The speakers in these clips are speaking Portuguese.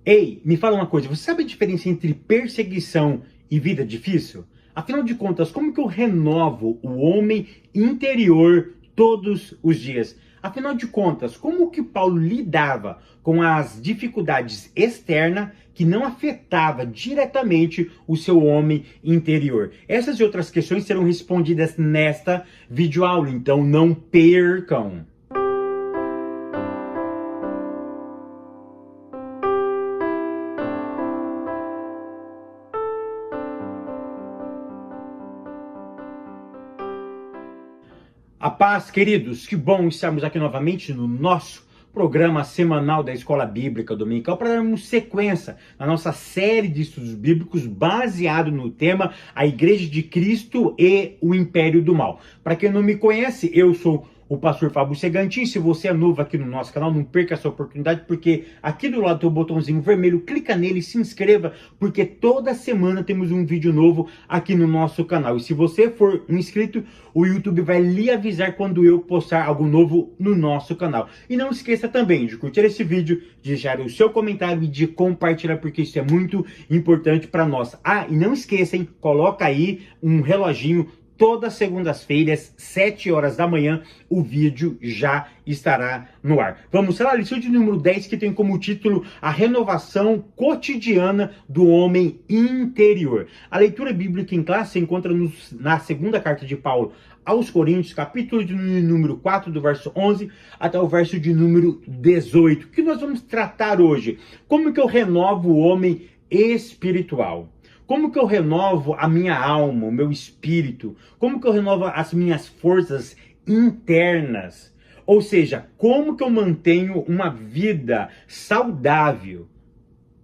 Ei, me fala uma coisa, você sabe a diferença entre perseguição e vida difícil? Afinal de contas, como que eu renovo o homem interior todos os dias? Afinal de contas, como que Paulo lidava com as dificuldades externas que não afetava diretamente o seu homem interior? Essas e outras questões serão respondidas nesta videoaula, então não percam! A paz, queridos, que bom estarmos aqui novamente no nosso programa semanal da Escola Bíblica Dominical para darmos sequência na nossa série de estudos bíblicos baseado no tema A Igreja de Cristo e o Império do Mal. Para quem não me conhece, eu sou o pastor Fábio Segantin. Se você é novo aqui no nosso canal, não perca essa oportunidade, porque aqui do lado tem o botãozinho vermelho, clica nele e se inscreva, porque toda semana temos um vídeo novo aqui no nosso canal. E se você for um inscrito, o YouTube vai lhe avisar quando eu postar algo novo no nosso canal. E não esqueça também de curtir esse vídeo, de deixar o seu comentário e de compartilhar, porque isso é muito importante para nós. Ah, e não esqueçam, coloca aí um reloginho. Todas as segundas-feiras, 7 horas da manhã, o vídeo já estará no ar. Vamos lá, lição de número 10, que tem como título A Renovação Cotidiana do Homem Interior. A leitura bíblica em classe se encontra na segunda carta de Paulo aos Coríntios, capítulo de número 4, do verso 11 até o verso de número 18. O que nós vamos tratar hoje? Como que eu renovo o homem espiritual? Como que eu renovo a minha alma, o meu espírito? Como que eu renovo as minhas forças internas? Ou seja, como que eu mantenho uma vida saudável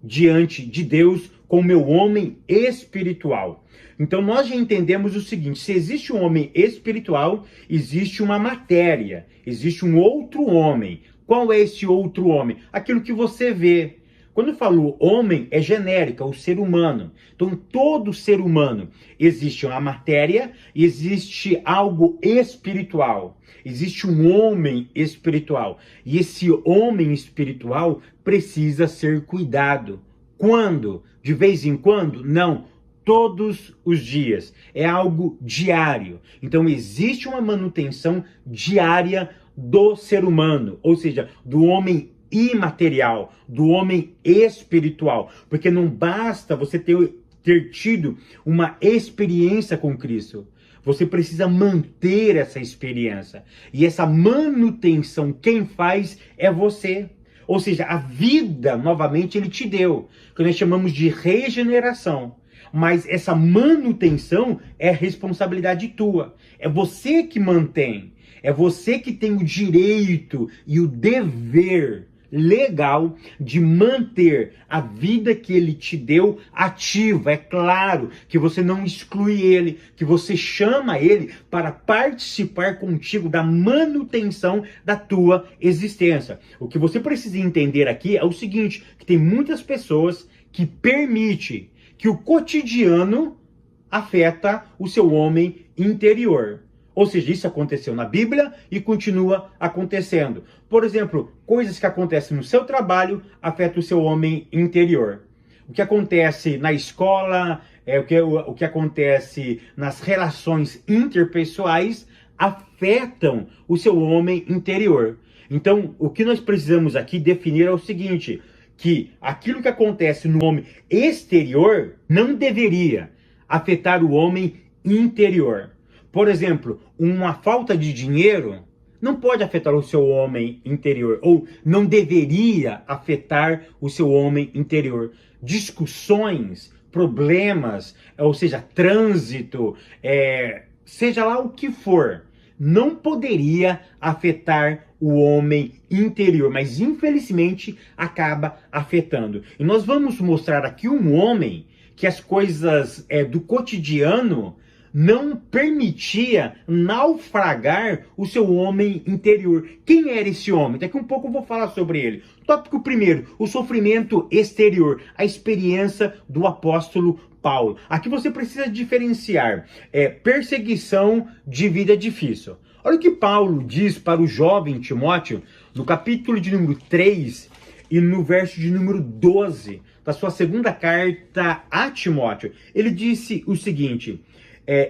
diante de Deus com o meu homem espiritual? Então nós já entendemos o seguinte: se existe um homem espiritual, existe uma matéria, existe um outro homem. Qual é esse outro homem? Aquilo que você vê. Quando eu falo homem, é genérica, o ser humano. Então, todo ser humano, existe uma matéria, existe algo espiritual. Existe um homem espiritual. E esse homem espiritual precisa ser cuidado. Quando? De vez em quando? Não. Todos os dias. É algo diário. Então, existe uma manutenção diária do ser humano. Ou seja, do homem imaterial, do homem espiritual, porque não basta você ter tido uma experiência com Cristo, você precisa manter essa experiência, e essa manutenção quem faz é você. Ou seja, a vida novamente ele te deu, que nós chamamos de regeneração. Mas essa manutenção é responsabilidade tua, é você que mantém, é você que tem o direito e o dever legal de manter a vida que ele te deu ativa. É claro que você não exclui ele, que você chama ele para participar contigo da manutenção da tua existência. O que você precisa entender aqui é o seguinte, que tem muitas pessoas que permitem que o cotidiano afeta o seu homem interior. Ou seja, isso aconteceu na Bíblia e continua acontecendo. Por exemplo, coisas que acontecem no seu trabalho afetam o seu homem interior. O que acontece na escola, o que acontece nas relações interpessoais afetam o seu homem interior. Então, o que nós precisamos aqui definir é o seguinte, que aquilo que acontece no homem exterior não deveria afetar o homem interior. Por exemplo, uma falta de dinheiro não pode afetar o seu homem interior, ou não deveria afetar o seu homem interior. Discussões, problemas, ou seja, trânsito, seja lá o que for, não poderia afetar o homem interior, mas infelizmente acaba afetando. E nós vamos mostrar aqui um homem que as coisas do cotidiano não permitia naufragar o seu homem interior. Quem era esse homem? Daqui um pouco eu vou falar sobre ele. Tópico primeiro, o sofrimento exterior, a experiência do apóstolo Paulo. Aqui você precisa diferenciar perseguição de vida difícil. Olha o que Paulo diz para o jovem Timóteo, no capítulo de número 3, e no verso de número 12 da sua segunda carta a Timóteo, ele disse o seguinte: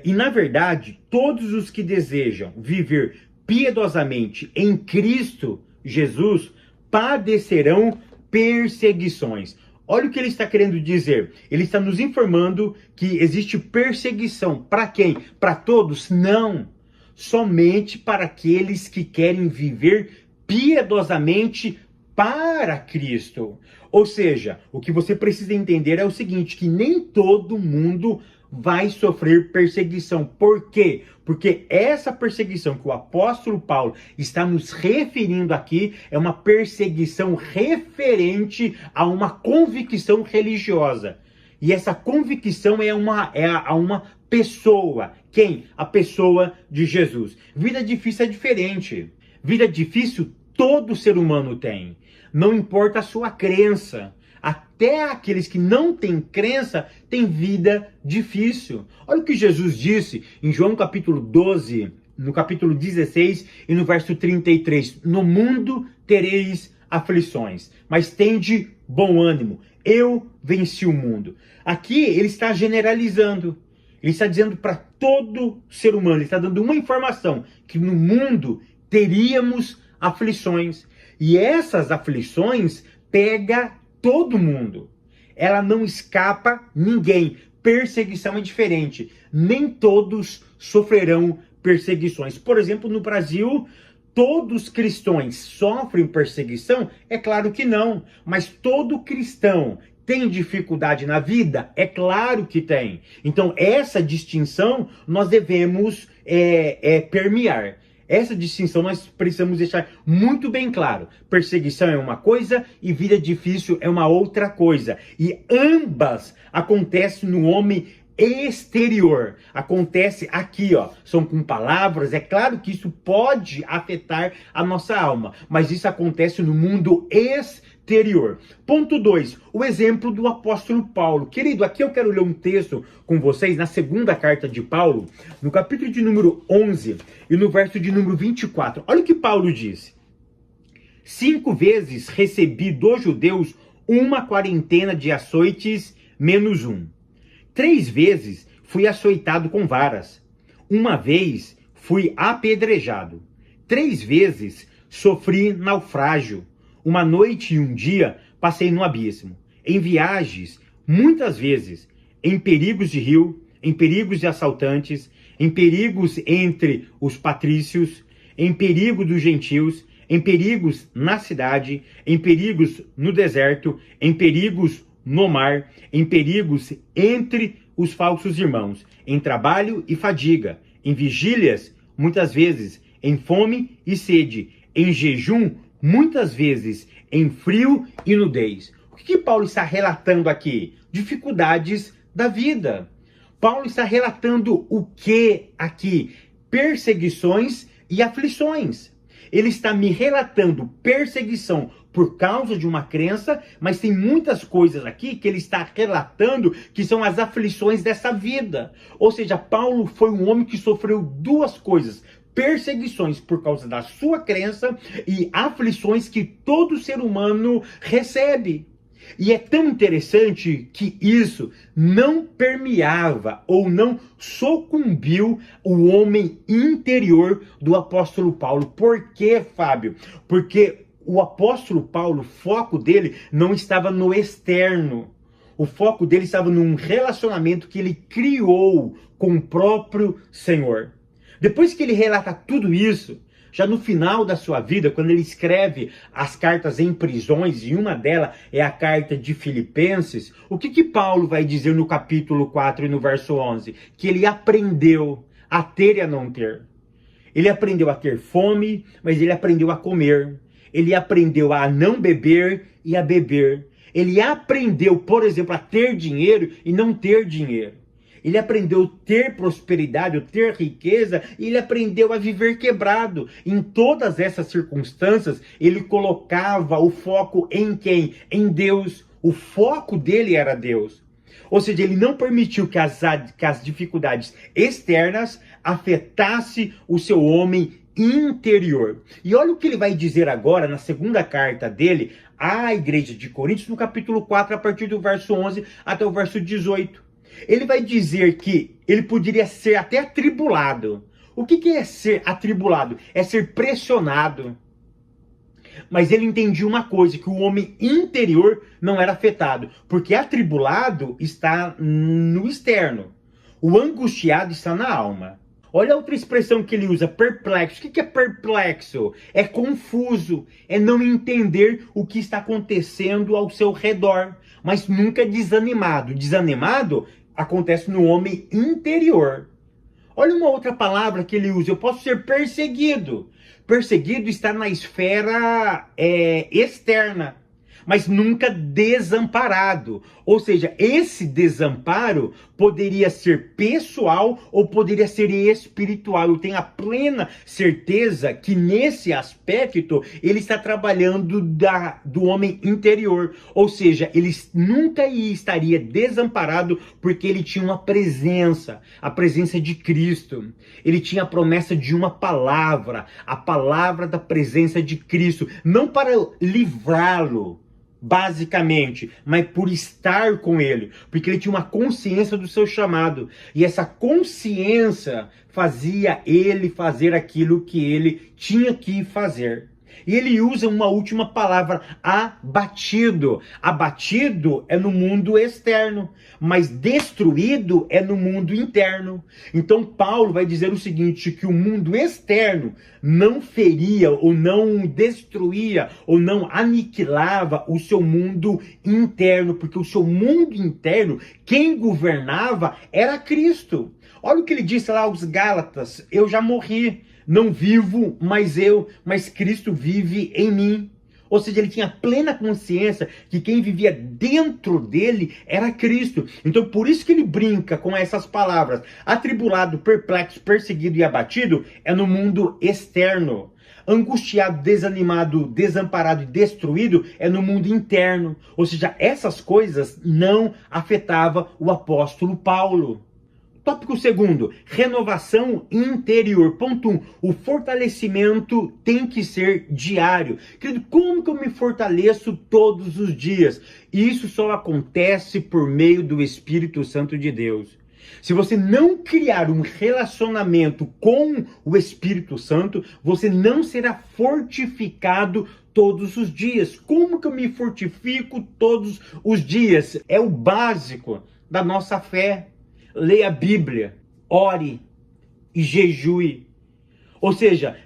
e na verdade, todos os que desejam viver piedosamente em Cristo Jesus padecerão perseguições. Olha o que ele está querendo dizer. Ele está nos informando que existe perseguição. Para quem? Para todos? Não. Somente para aqueles que querem viver piedosamente para Cristo. Ou seja, o que você precisa entender é o seguinte, que nem todo mundo vai sofrer perseguição. Por quê? Porque essa perseguição que o apóstolo Paulo está nos referindo aqui é uma perseguição referente a uma convicção religiosa. E essa convicção é a uma pessoa. Quem? A pessoa de Jesus. Vida difícil é diferente. Vida difícil todo ser humano tem. Não importa a sua crença. Até aqueles que não têm crença têm vida difícil. Olha o que Jesus disse em João capítulo 12, no capítulo 16 e no verso 33. No mundo tereis aflições, mas tende bom ânimo. Eu venci o mundo. Aqui ele está generalizando. Ele está dizendo para todo ser humano, ele está dando uma informação, que no mundo teríamos aflições. E essas aflições pegam todo mundo. Ela não escapa ninguém. Perseguição é diferente. Nem todos sofrerão perseguições. Por exemplo, no Brasil, todos os cristãos sofrem perseguição? É claro que não. Mas todo cristão tem dificuldade na vida? É claro que tem. Então, essa distinção nós devemos permear. Essa distinção nós precisamos deixar muito bem claro. Perseguição é uma coisa e vida difícil é uma outra coisa. E ambas acontecem no homem exterior. Acontece aqui, ó. São com palavras. É claro que isso pode afetar a nossa alma, mas isso acontece no mundo exterior. Ponto 2. O exemplo do apóstolo Paulo. Querido, aqui eu quero ler um texto com vocês na segunda carta de Paulo, no capítulo de número 11 e no verso de número 24. Olha o que Paulo disse. 5 vezes recebi dos judeus uma quarentena de açoites menos 1. 3 vezes fui açoitado com varas. 1 vez fui apedrejado. 3 vezes sofri naufrágio. 1 noite e 1 dia passei no abismo. Em viagens, muitas vezes, em perigos de rio, em perigos de assaltantes, em perigos entre os patrícios, em perigo dos gentios, em perigos na cidade, em perigos no deserto, em perigos no mar, em perigos entre os falsos irmãos, em trabalho e fadiga, em vigílias, muitas vezes, em fome e sede, em jejum, muitas vezes, em frio e nudez. O que Paulo está relatando aqui? Dificuldades da vida. Paulo está relatando o que aqui? Perseguições e aflições. Ele está me relatando perseguição por causa de uma crença, mas tem muitas coisas aqui que ele está relatando que são as aflições dessa vida. Ou seja, Paulo foi um homem que sofreu 2 coisas: perseguições por causa da sua crença e aflições que todo ser humano recebe. E é tão interessante que isso não permeava ou não sucumbiu o homem interior do apóstolo Paulo. Por quê, Fábio? Porque o apóstolo Paulo, o foco dele não estava no externo. O foco dele estava num relacionamento que ele criou com o próprio Senhor. Depois que ele relata tudo isso, já no final da sua vida, quando ele escreve as cartas em prisões, e uma delas é a carta de Filipenses, o que Paulo vai dizer no capítulo 4 e no verso 11? Que ele aprendeu a ter e a não ter. Ele aprendeu a ter fome, mas ele aprendeu a comer. Ele aprendeu a não beber e a beber. Ele aprendeu, por exemplo, a ter dinheiro e não ter dinheiro. Ele aprendeu a ter prosperidade, a ter riqueza, e ele aprendeu a viver quebrado. Em todas essas circunstâncias, ele colocava o foco em quem? Em Deus. O foco dele era Deus. Ou seja, ele não permitiu que as dificuldades externas afetassem o seu homem interior. E olha o que ele vai dizer agora na segunda carta dele à igreja de Coríntios, no capítulo 4, a partir do verso 11 até o verso 18. Ele vai dizer que ele poderia ser até atribulado. O que é ser atribulado? É ser pressionado. Mas ele entendia uma coisa, que o homem interior não era afetado, porque atribulado está no externo, o angustiado está na alma. Olha a outra expressão que ele usa, perplexo. O que é perplexo? É confuso, é não entender o que está acontecendo ao seu redor, mas nunca desanimado. Desanimado acontece no homem interior. Olha uma outra palavra que ele usa, eu posso ser perseguido. Perseguido está na esfera externa, mas nunca desamparado. Ou seja, esse desamparo poderia ser pessoal ou poderia ser espiritual. Eu tenho a plena certeza que nesse aspecto ele está trabalhando do homem interior. Ou seja, ele nunca estaria desamparado porque ele tinha uma presença, a presença de Cristo. Ele tinha a promessa de uma palavra, a palavra da presença de Cristo, não para livrá-lo, basicamente, mas por estar com ele, porque ele tinha uma consciência do seu chamado, e essa consciência fazia ele fazer aquilo que ele tinha que fazer. E ele usa uma última palavra, abatido. Abatido é no mundo externo, mas destruído é no mundo interno. Então Paulo vai dizer o seguinte, que o mundo externo não feria, ou não destruía, ou não aniquilava o seu mundo interno, porque o seu mundo interno, quem governava era Cristo. Olha o que ele disse lá aos Gálatas, eu já morri. Não vivo mais eu, mas Cristo vive em mim. Ou seja, ele tinha plena consciência que quem vivia dentro dele era Cristo. Então, por isso que ele brinca com essas palavras. Atribulado, perplexo, perseguido e abatido é no mundo externo. Angustiado, desanimado, desamparado e destruído é no mundo interno. Ou seja, essas coisas não afetavam o apóstolo Paulo. Tópico 2, renovação interior. Ponto 1, o fortalecimento tem que ser diário. Querido, como que eu me fortaleço todos os dias? Isso só acontece por meio do Espírito Santo de Deus. Se você não criar um relacionamento com o Espírito Santo, você não será fortificado todos os dias. Como que eu me fortifico todos os dias? É o básico da nossa fé. Leia a Bíblia, ore e jejue. Ou seja,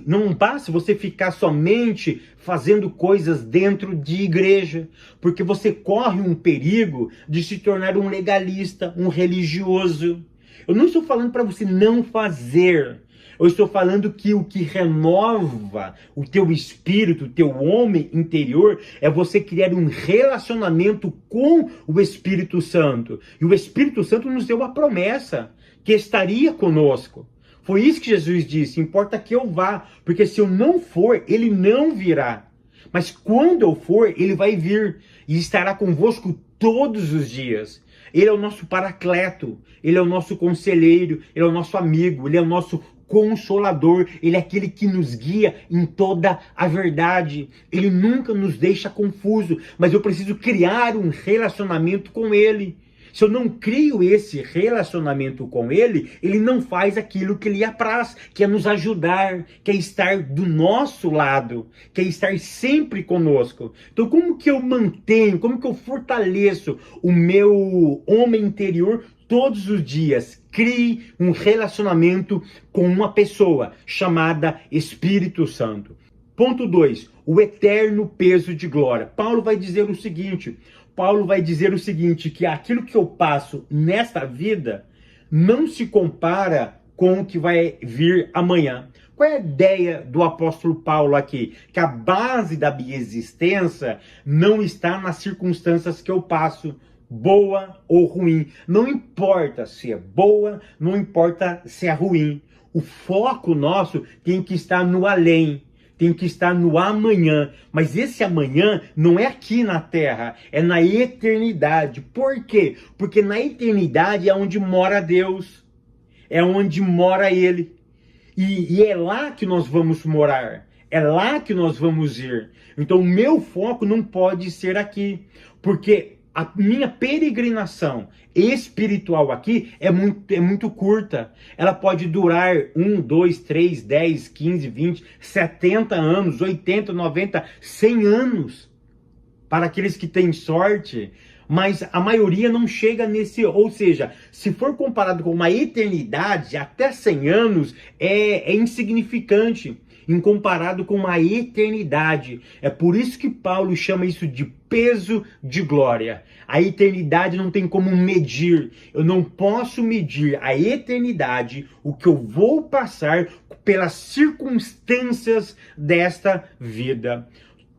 não basta você ficar somente fazendo coisas dentro de igreja, porque você corre um perigo de se tornar um legalista, um religioso. Eu não estou falando para você não fazer. Eu estou falando que o que renova o teu espírito, o teu homem interior, é você criar um relacionamento com o Espírito Santo. E o Espírito Santo nos deu a promessa que estaria conosco. Foi isso que Jesus disse, importa que eu vá, porque se eu não for, ele não virá. Mas quando eu for, ele vai vir e estará convosco todos os dias. Ele é o nosso paracleto, ele é o nosso conselheiro, ele é o nosso amigo, ele é o nosso consolador, ele é aquele que nos guia em toda a verdade. Ele nunca nos deixa confuso, mas eu preciso criar um relacionamento com ele. Se eu não crio esse relacionamento com ele, ele não faz aquilo que lhe apraz, que é nos ajudar, que é estar do nosso lado, que é estar sempre conosco. Então, como que eu mantenho, como que eu fortaleço o meu homem interior todos os dias? Crie um relacionamento com uma pessoa chamada Espírito Santo. Ponto 2, o eterno peso de glória. Paulo vai dizer o seguinte, que aquilo que eu passo nesta vida não se compara com o que vai vir amanhã. Qual é a ideia do apóstolo Paulo aqui? Que a base da minha existência não está nas circunstâncias que eu passo, boa ou ruim. Não importa se é boa, não importa se é ruim. O foco nosso tem que estar no além. Tem que estar no amanhã, mas esse amanhã não é aqui na terra, é na eternidade. Por quê? Porque na eternidade é onde mora Deus, é onde mora Ele, e é lá que nós vamos morar, É lá que nós vamos ir. Então o meu foco não pode ser aqui, porque a minha peregrinação espiritual aqui é muito curta. Ela pode durar 1, 2, 3, 10, 15, 20, 70 anos, 80, 90, 100 anos. Para aqueles que têm sorte, mas a maioria não chega nesse, ou seja, se for comparado com uma eternidade, até 100 anos é insignificante em comparado com uma eternidade. É por isso que Paulo chama isso de peso de glória. A eternidade não tem como medir. Eu não posso medir a eternidade, o que eu vou passar pelas circunstâncias desta vida.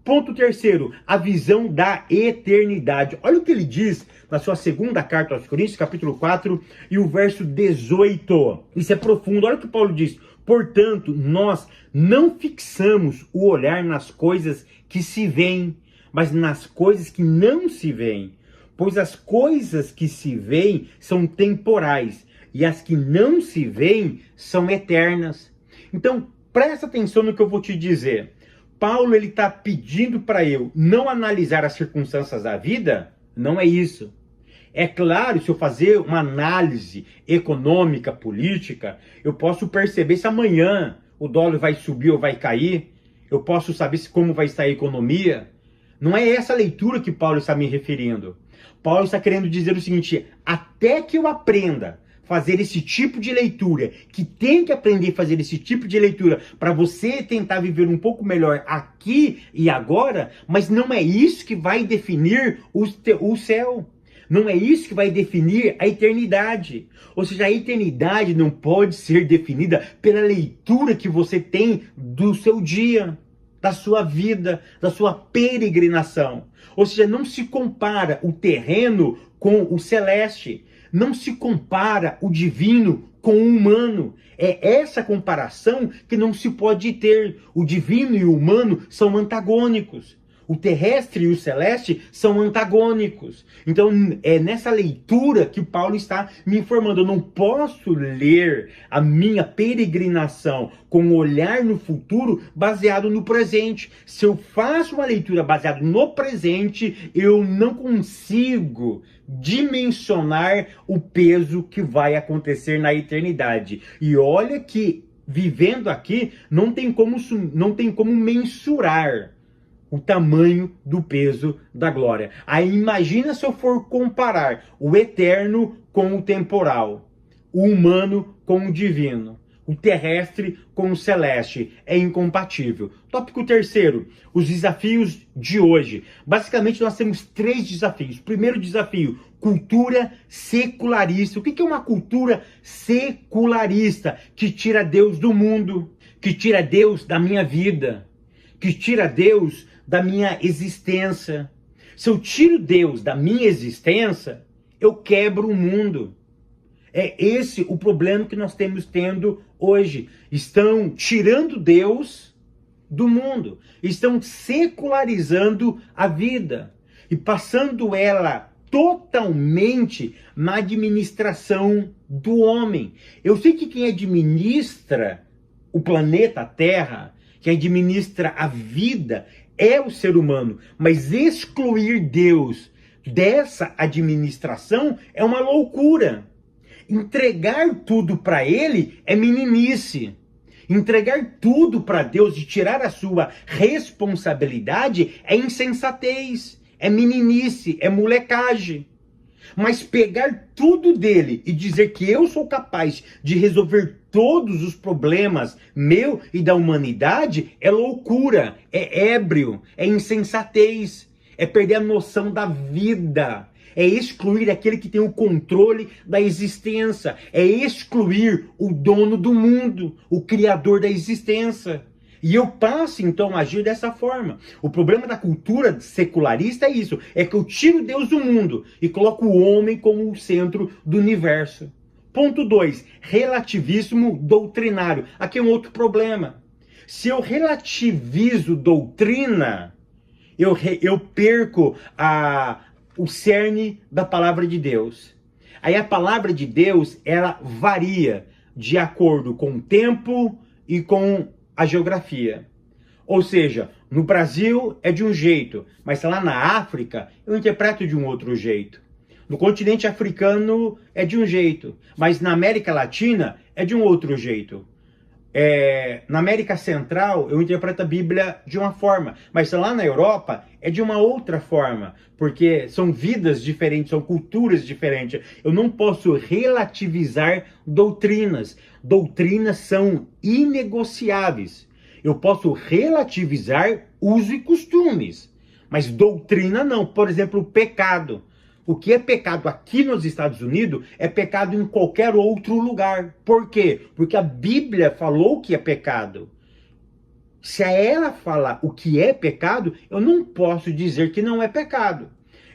Ponto terceiro, a visão da eternidade. Olha o que ele diz na sua segunda carta aos Coríntios, capítulo 4, e o verso 18. Isso é profundo. Olha o que Paulo diz. Portanto, nós não fixamos o olhar nas coisas que se veem, mas nas coisas que não se veem. Pois as coisas que se veem são temporais, e as que não se veem são eternas. Então, presta atenção no que eu vou te dizer. Paulo ele está pedindo para eu não analisar as circunstâncias da vida? Não é isso. É claro, se eu fazer uma análise econômica, política, eu posso perceber se amanhã o dólar vai subir ou vai cair. Eu posso saber como vai estar a economia. Não é essa leitura que Paulo está me referindo. Paulo está querendo dizer o seguinte: até que eu aprenda fazer esse tipo de leitura, que tem que aprender a fazer esse tipo de leitura para você tentar viver um pouco melhor aqui e agora, mas não é isso que vai definir o céu. Não é isso que vai definir a eternidade. Ou seja, a eternidade não pode ser definida pela leitura que você tem do seu dia, da sua vida, da sua peregrinação. Ou seja, não se compara o terreno com o celeste. Não se compara o divino com o humano. É essa comparação que não se pode ter. O divino e o humano são antagônicos. O terrestre e o celeste são antagônicos. Então é nessa leitura que Paulo está me informando. Eu não posso ler a minha peregrinação com um olhar no futuro baseado no presente. Se eu faço uma leitura baseada no presente, eu não consigo dimensionar o peso que vai acontecer na eternidade. E olha que vivendo aqui não tem como mensurar o tamanho do peso da glória. Aí imagina se eu for comparar o eterno com o temporal, o humano com o divino, o terrestre com o celeste. É incompatível. Tópico terceiro, os desafios de hoje. Basicamente nós temos 3 desafios. Primeiro desafio, cultura secularista. O que é uma cultura secularista? Que tira Deus do mundo, que tira Deus da minha vida, que tira Deus da minha existência. Se eu tiro Deus da minha existência, eu quebro o mundo. É esse o problema que nós temos tendo hoje. Estão tirando Deus do mundo. Estão secularizando a vida e passando ela totalmente na administração do homem. Eu sei que quem administra o planeta Terra, quem administra a vida, é o ser humano, mas excluir Deus dessa administração é uma loucura. Entregar tudo para ele é meninice. Entregar tudo para Deus e tirar a sua responsabilidade é insensatez, é meninice, é molecagem. Mas pegar tudo dele e dizer que eu sou capaz de resolver todos os problemas meu e da humanidade é loucura, é ébrio, é insensatez, é perder a noção da vida, é excluir aquele que tem o controle da existência, é excluir o dono do mundo, o criador da existência. E eu passo, então, a agir dessa forma. O problema da cultura secularista é isso. É que eu tiro Deus do mundo e coloco o homem como o centro do universo. Ponto 2. Relativismo doutrinário. Aqui é um outro problema. Se eu relativizo doutrina, eu perco o cerne da palavra de Deus. Aí a palavra de Deus, ela varia de acordo com o tempo e com a geografia. Ou seja, no Brasil é de um jeito, mas lá na África eu interpreto de um outro jeito. No continente africano é de um jeito, mas na América Latina é de um outro jeito. Na América Central eu interpreto a Bíblia de uma forma, mas lá na Europa é de uma outra forma, porque são vidas diferentes, são culturas diferentes. Eu não posso relativizar doutrinas. Doutrinas são inegociáveis. Eu posso relativizar uso e costumes, mas doutrina não. Por exemplo, o pecado. O que é pecado aqui nos Estados Unidos é pecado em qualquer outro lugar. Por quê? Porque a Bíblia falou que é pecado. Se ela falar o que é pecado, eu não posso dizer que não é pecado.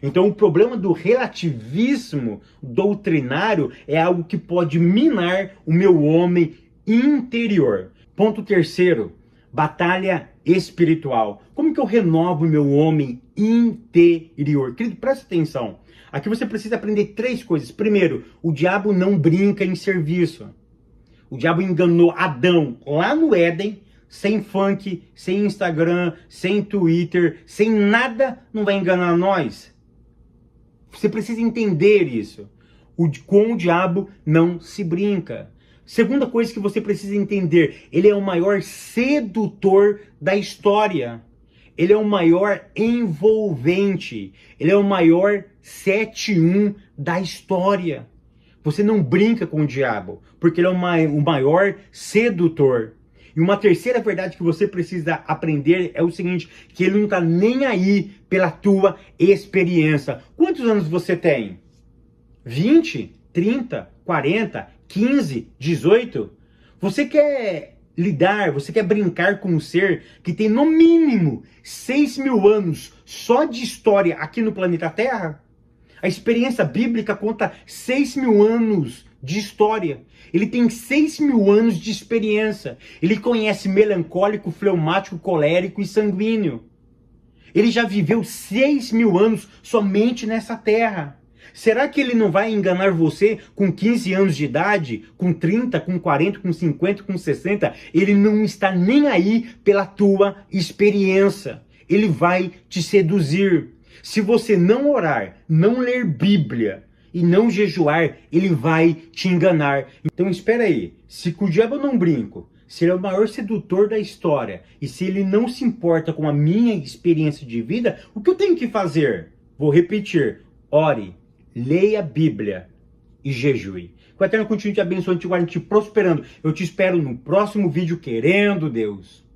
Então o problema do relativismo doutrinário é algo que pode minar o meu homem interior. Ponto terceiro, batalha espiritual. Como que eu renovo o meu homem interior? Querido, presta atenção. Aqui você precisa aprender 3 coisas. Primeiro, o diabo não brinca em serviço. O diabo enganou Adão lá no Éden, sem funk, sem Instagram, sem Twitter, sem nada, não vai enganar nós. Você precisa entender isso. Com o diabo não se brinca. Segunda coisa que você precisa entender, ele é o maior sedutor da história. Ele é o maior envolvente. Ele é o maior 7-1 da história. Você não brinca com o diabo, porque ele é o maior sedutor. E uma terceira verdade que você precisa aprender é o seguinte, que ele não está nem aí pela tua experiência. Quantos anos você tem? 20? 30? 40? 15? 18? Você quer lidar, você quer brincar com um ser que tem no mínimo 6.000 anos só de história aqui no planeta Terra? A experiência bíblica conta 6.000 anos de história. Ele tem 6.000 anos de experiência. Ele conhece melancólico, fleumático, colérico e sanguíneo. Ele já viveu 6.000 anos somente nessa terra. Será que ele não vai enganar você com 15 anos de idade, com 30, com 40, com 50, com 60? Ele não está nem aí pela tua experiência. Ele vai te seduzir. Se você não orar, não ler Bíblia e não jejuar, ele vai te enganar. Então espera aí, se com o diabo eu não brinco, se ele é o maior sedutor da história e se ele não se importa com a minha experiência de vida, o que eu tenho que fazer? Vou repetir, ore, leia a Bíblia e jejue. Que o Eterno continue te abençoando, te guardando, te prosperando. Eu te espero no próximo vídeo, querendo Deus.